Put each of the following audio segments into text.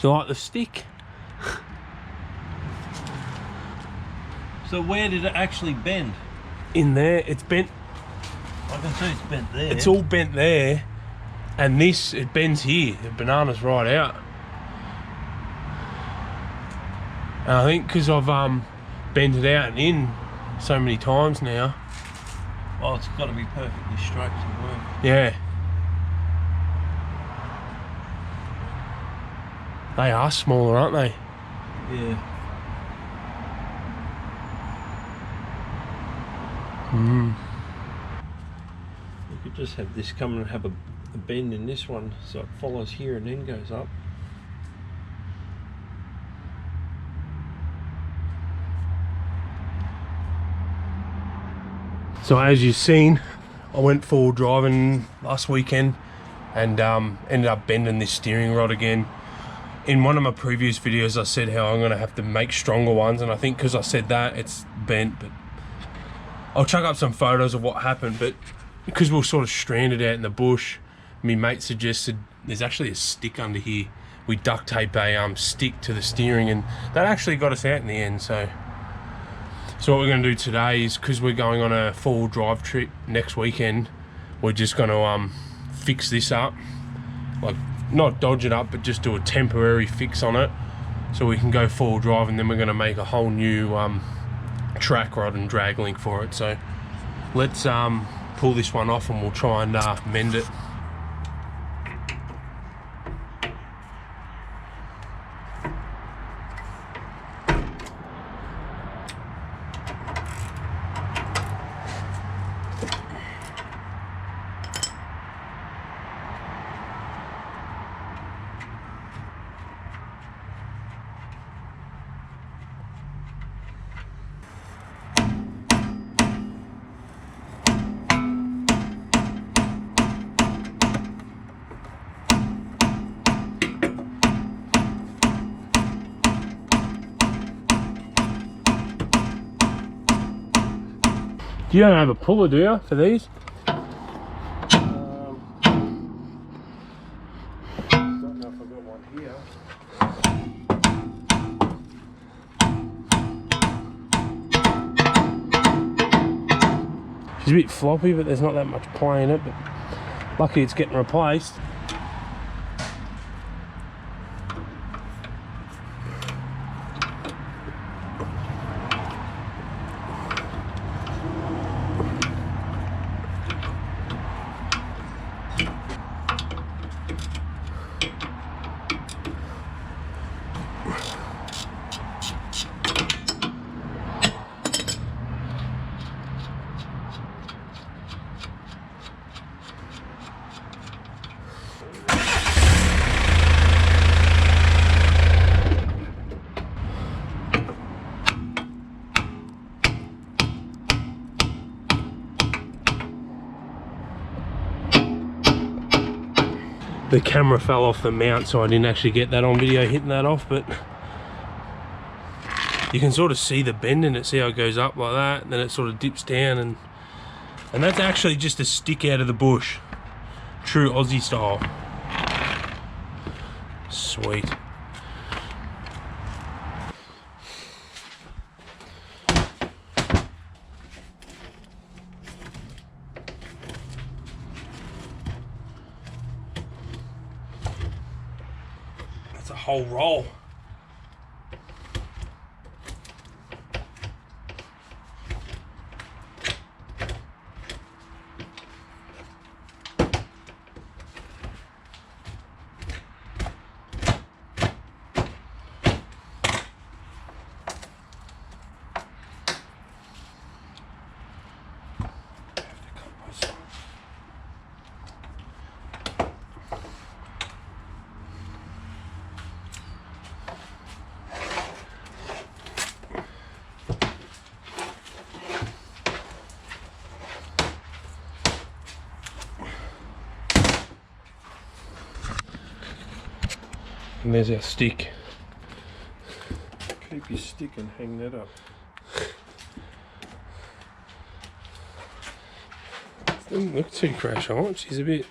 Do you like the stick? So where did it actually bend? In there, it's bent. I can see it's bent there. It's all bent there, and this, it bends here. The banana's right out. And I think because I've bent it out and in so many times now. Oh, it's got to be perfectly straight to work. Yeah. They are smaller, aren't they? Yeah. You could just have this come and have a bend in this one so it follows here and then goes up. So as you've seen, I went forward driving last weekend and ended up bending this steering rod again. In one of my previous videos I said how I'm going to have to make stronger ones, and I think because I said that it's bent, but I'll chuck up some photos of what happened. But because we were sort of stranded out in the bush, my mate suggested there's actually a stick under here. We duct tape a stick to the steering, and that actually got us out in the end. So what we're going to do today is, because we're going on a four-wheel drive trip next weekend, we're just going to fix this up, like not dodge it up, but just do a temporary fix on it so we can go four-wheel drive, and then we're going to make a whole new track rod and drag link for it. So let's pull this one off and we'll try and mend it. You don't have a puller, do you, for these? Don't know if I've got one here. She's a bit floppy, but there's not that much play in it, but lucky it's getting replaced. The camera fell off the mount, so I didn't actually get that on video hitting that off, but you can sort of see the bend in it. See how it goes up like that, and then it sort of dips down, and that's actually just a stick out of the bush. True Aussie style. Sweet. That's a whole roll. And there's our stick. Keep your stick and hang that up. Doesn't look too crash on. She's a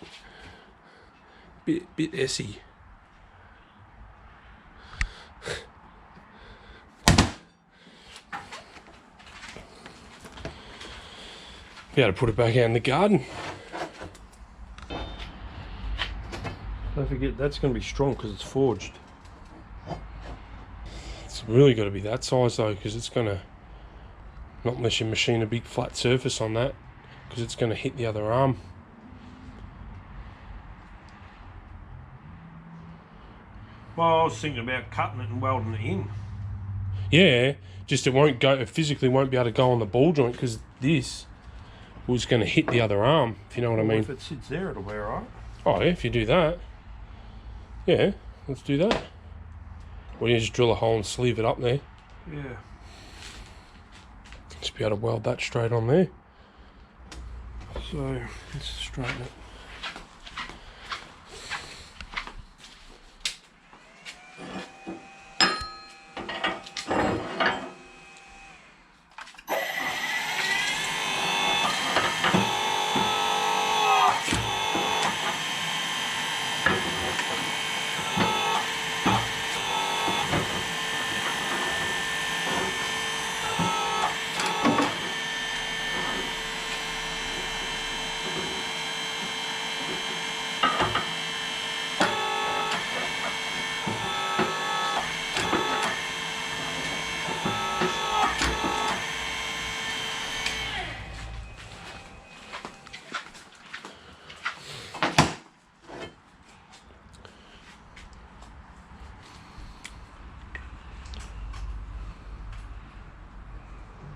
bit essy. Be able to put it back out in the garden. Don't forget that's going to be strong because it's forged. It's really got to be that size though, because it's going to, not unless you machine a big flat surface on that, because it's going to hit the other arm. Well, I was thinking about cutting it and welding it in. Yeah, just it won't go, it physically won't be able to go on the ball joint because this was going to hit the other arm, if you know what I mean. If it sits there, it'll be alright. Oh yeah, if you do that. Yeah, let's do that. Or you just drill a hole and sleeve it up there. Yeah. Just be able to weld that straight on there. So, let's straighten it.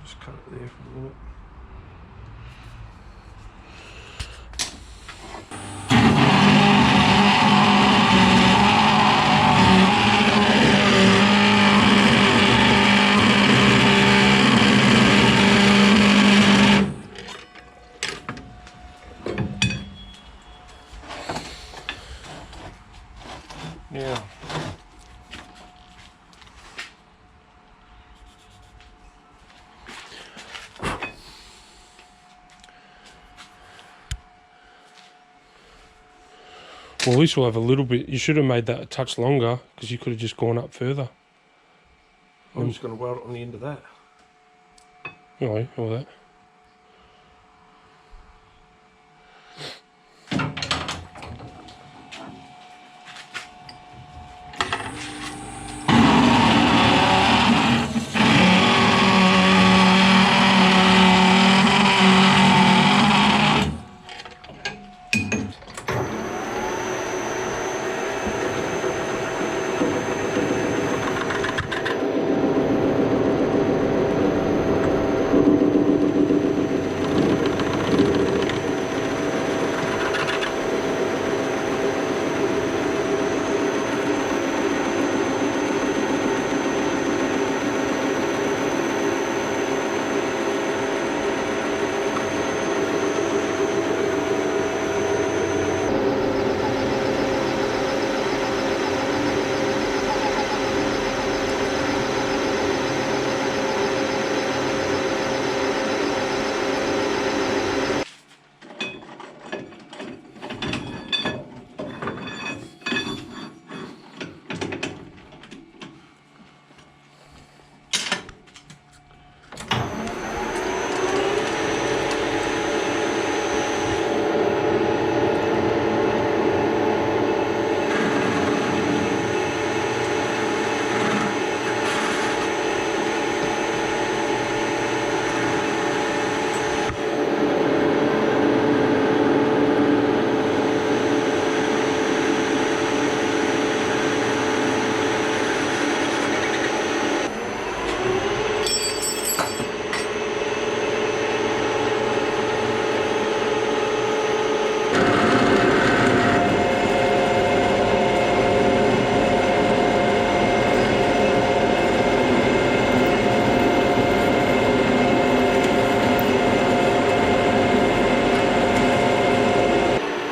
Just cut it there for a minute. Yeah. Well, at least we'll have a little bit. You should have made that a touch longer because you could have just gone up further. I'm just going to weld it on the end of that. Anyway, all that.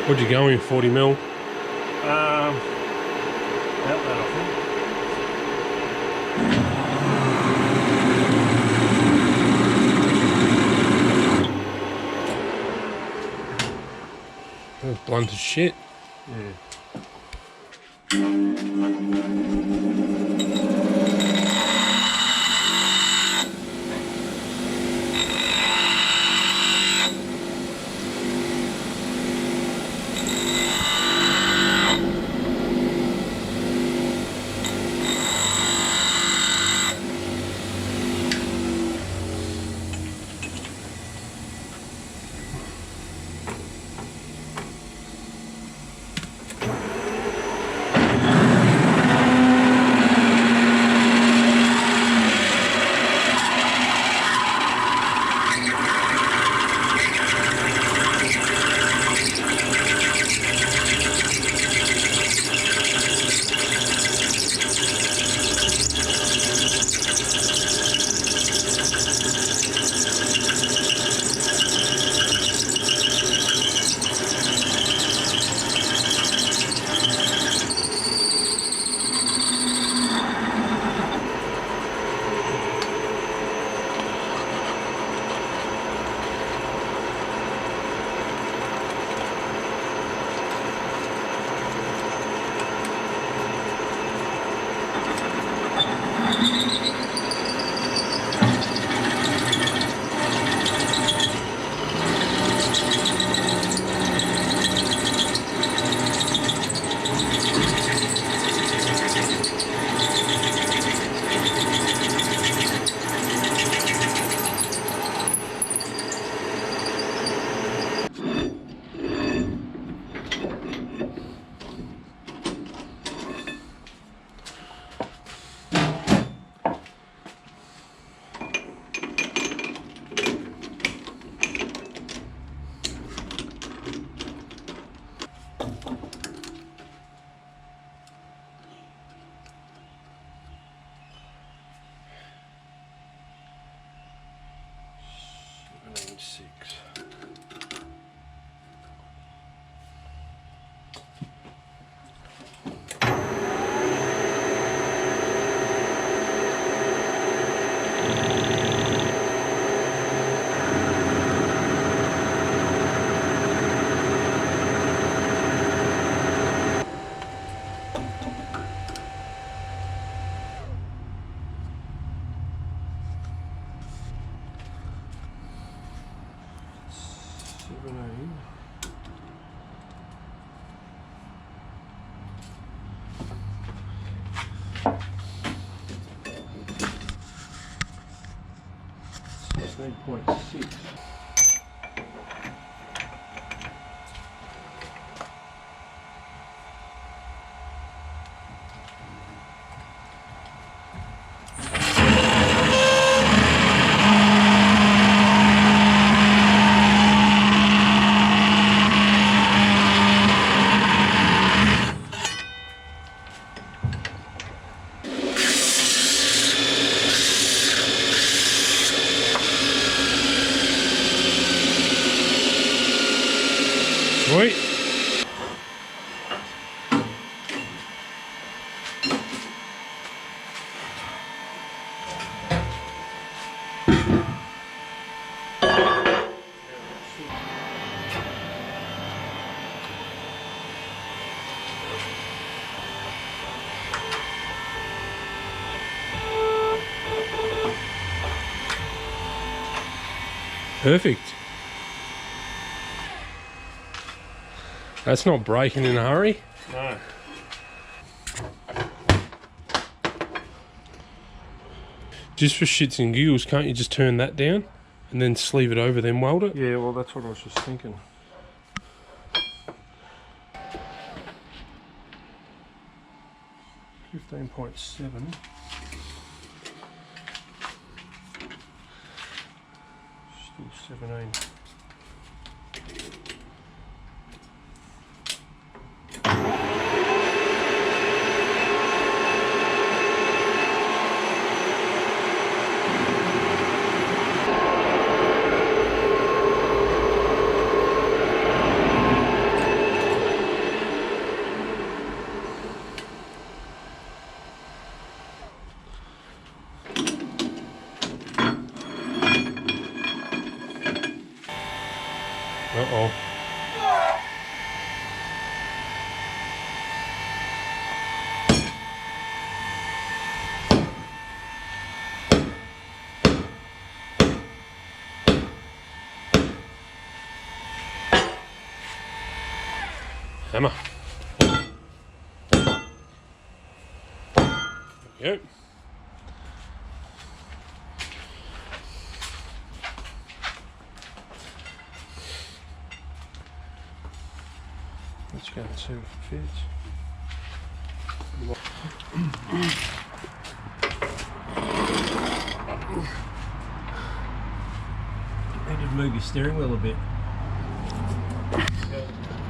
What'd you go in, 40 mil? About that, I think. That was blunt as shit. Yeah. 17. .6. Sweet. Perfect. That's not breaking in a hurry. No. Just for shits and giggles, can't you just turn that down and then sleeve it over, then weld it? Yeah, well, that's what I was just thinking. .7. Still 17. Uh-oh. Hammer. Yep. Let's go and see if it fits. Need to move your steering wheel a bit.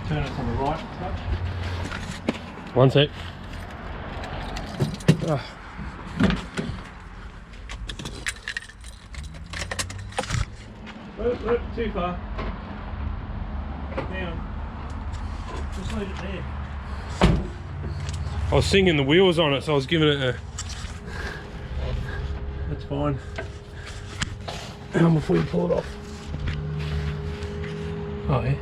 Turn it to the right touch. One sec. Look, too far. Down. Just leave it there. I was singing the wheels on it, so I was giving it a... That's fine. How before you pull it off? Oh, yeah.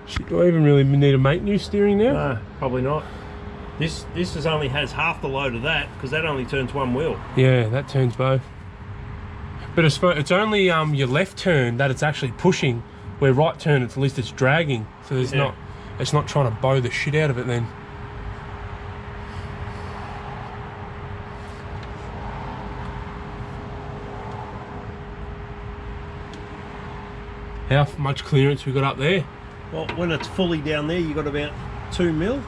Shit, do I even really need to make new steering now? No, probably not. This is only has half the load of that because that only turns one wheel. Yeah, that turns both. But it's only your left turn that it's actually pushing, where right turn at least it's dragging. So there's Yeah. it's not trying to bow the shit out of it then. How much clearance we got up there? Well, when it's fully down there, you got about 2 mil.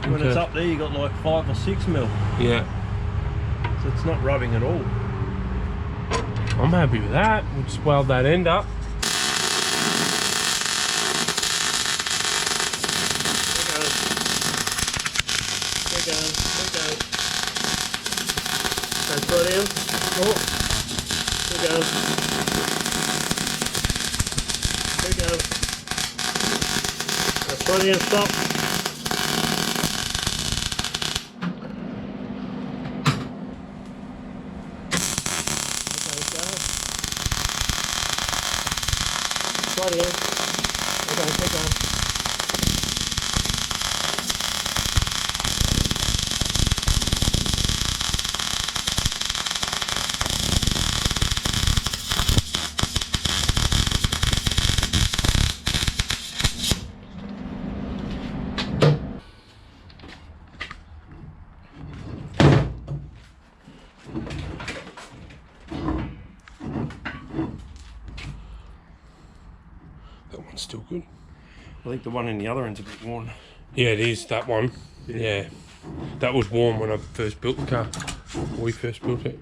When it's Okay. up there, you got like 5 or 6 mil. Yeah, So it's not rubbing at all. I'm happy with that. We'll just weld that end up. Keep going. Don't throw down. Oh. Keep going. Throw down, stop. Right here. Keep going. that one's still good. I think the one in the other end's a bit worn. Yeah, it is, that one. Yeah. That was warm when I first built the car. We first built it.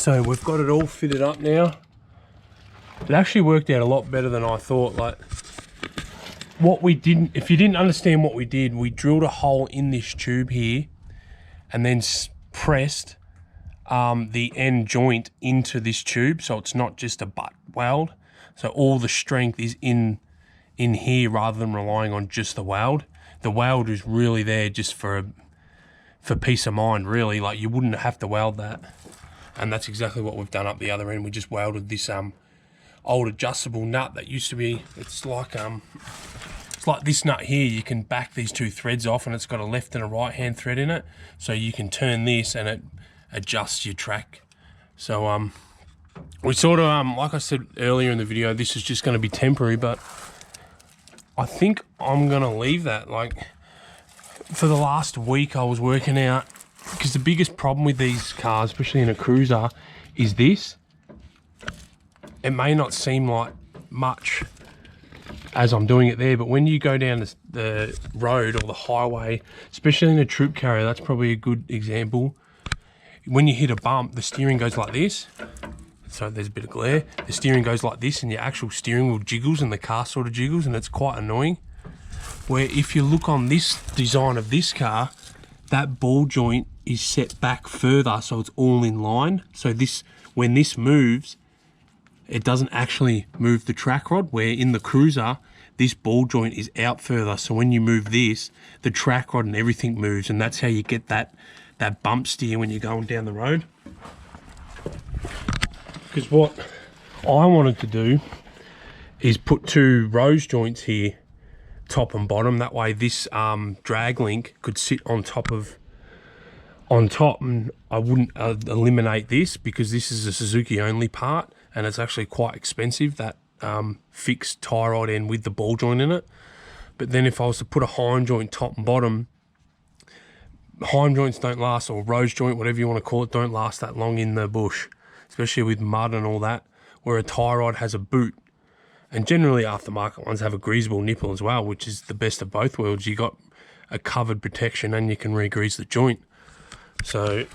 So we've got it all fitted up now. It actually worked out a lot better than I thought. Like, what we didn't, if you didn't understand what we did, we drilled a hole in this tube here and then pressed the end joint into this tube, so it's not just a butt weld. So all the strength is in here rather than relying on just the weld. The weld is really there just for peace of mind, really. Like, you wouldn't have to weld that. And that's exactly what we've done up the other end. We just welded this old adjustable nut that used to be, it's like this nut here. You can back these two threads off, and it's got a left and a right hand thread in it, so you can turn this and it adjusts your track. So we sort of like I said earlier in the video, this is just going to be temporary, but I think I'm going to leave that. Like, for the last week I was working out, because the biggest problem with these cars, especially in a cruiser, is this. It may not seem like much as I'm doing it there, but when you go down the road or the highway, especially in a troop carrier, that's probably a good example. When you hit a bump, the steering goes like this. So there's a bit of glare. The steering goes like this, and your actual steering wheel jiggles and the car sort of jiggles, and it's quite annoying. Where if you look on this design of this car, that ball joint is set back further, so it's all in line. So this, when this moves, it doesn't actually move the track rod, where in the cruiser, this ball joint is out further. So when you move this, the track rod and everything moves, and that's how you get that bump steer when you're going down the road. Because what I wanted to do is put two rose joints here, top and bottom. That way this drag link could sit on top, and I wouldn't eliminate this, because this is a Suzuki only part, and it's actually quite expensive, that fixed tie rod end with the ball joint in it. But then if I was to put a Heim joint top and bottom, heim joints don't last, or rose joint, whatever you want to call it, don't last that long in the bush, especially with mud and all that, where a tie rod has a boot. And generally aftermarket ones have a greasable nipple as well, which is the best of both worlds. You got a covered protection and you can re-grease the joint. So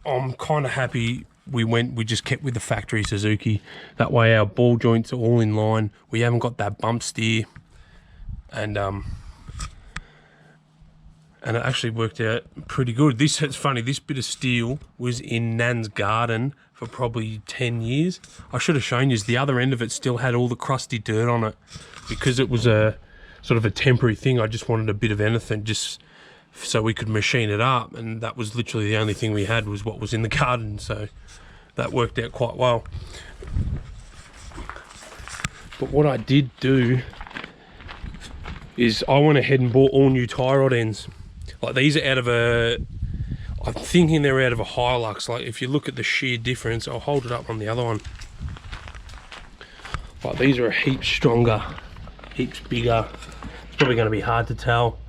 I'm kind of happy we just kept with the factory Suzuki. That way our ball joints are all in line. We haven't got that bump steer. And it actually worked out pretty good. It's funny, this bit of steel was in Nan's garden for probably 10 years. I should have shown you, the other end of it still had all the crusty dirt on it. Because it was a sort of a temporary thing, I just wanted a bit of anything just so we could machine it up. And that was literally the only thing we had, was what was in the garden. So that worked out quite well. But what I did do is I went ahead and bought all new tie rod ends. Like these are out of I'm thinking they're out of a Hilux. Like if you look at the sheer difference, I'll hold it up on the other one. Like these are a heap stronger, heaps bigger. It's probably going to be hard to tell.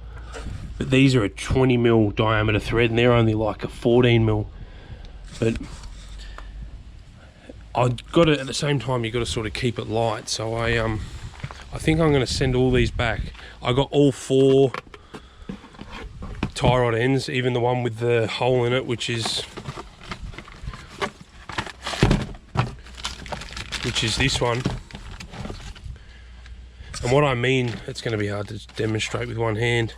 But these are a 20 mil diameter thread and they're only like a 14 mil. But I've got to, at the same time, you've got to sort of keep it light. So I think I'm going to send all these back. I got all 4 tie rod ends, even the one with the hole in it, which is this one. And what I mean, it's going to be hard to demonstrate with one hand,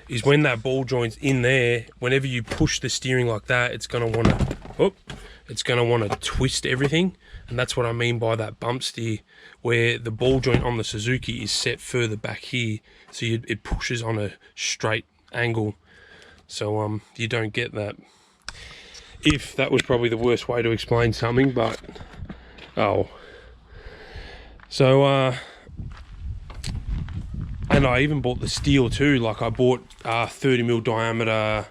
is when that ball joint's in there, whenever you push the steering like that, it's going to want to twist everything. And that's what I mean by that bump steer, where the ball joint on the Suzuki is set further back here, so it pushes on a straight angle, so you don't get that. If that was probably the worst way to explain something, but so and I even bought the steel too. Like I bought 30 mil diameter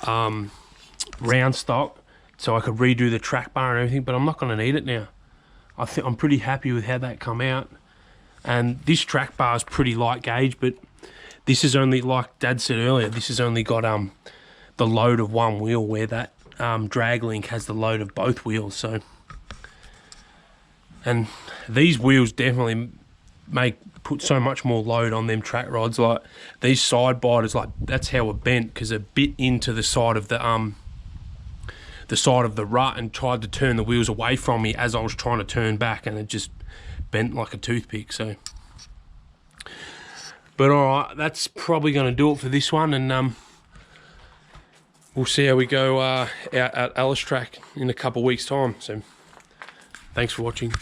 round stock, so I could redo the track bar and everything, but I'm not going to need it now. I think I'm pretty happy with how that come out. And this track bar is pretty light gauge, but this is only, like Dad said earlier, this has only got the load of one wheel, where that drag link has the load of both wheels. So, and these wheels definitely put so much more load on them track rods. Like these side biters, like that's how it bent, because it bit into the side of the rut and tried to turn the wheels away from me as I was trying to turn back, and it just bent like a toothpick. So, but all right, that's probably going to do it for this one, and we'll see how we go out at Alice Track in a couple of weeks' time. So, thanks for watching.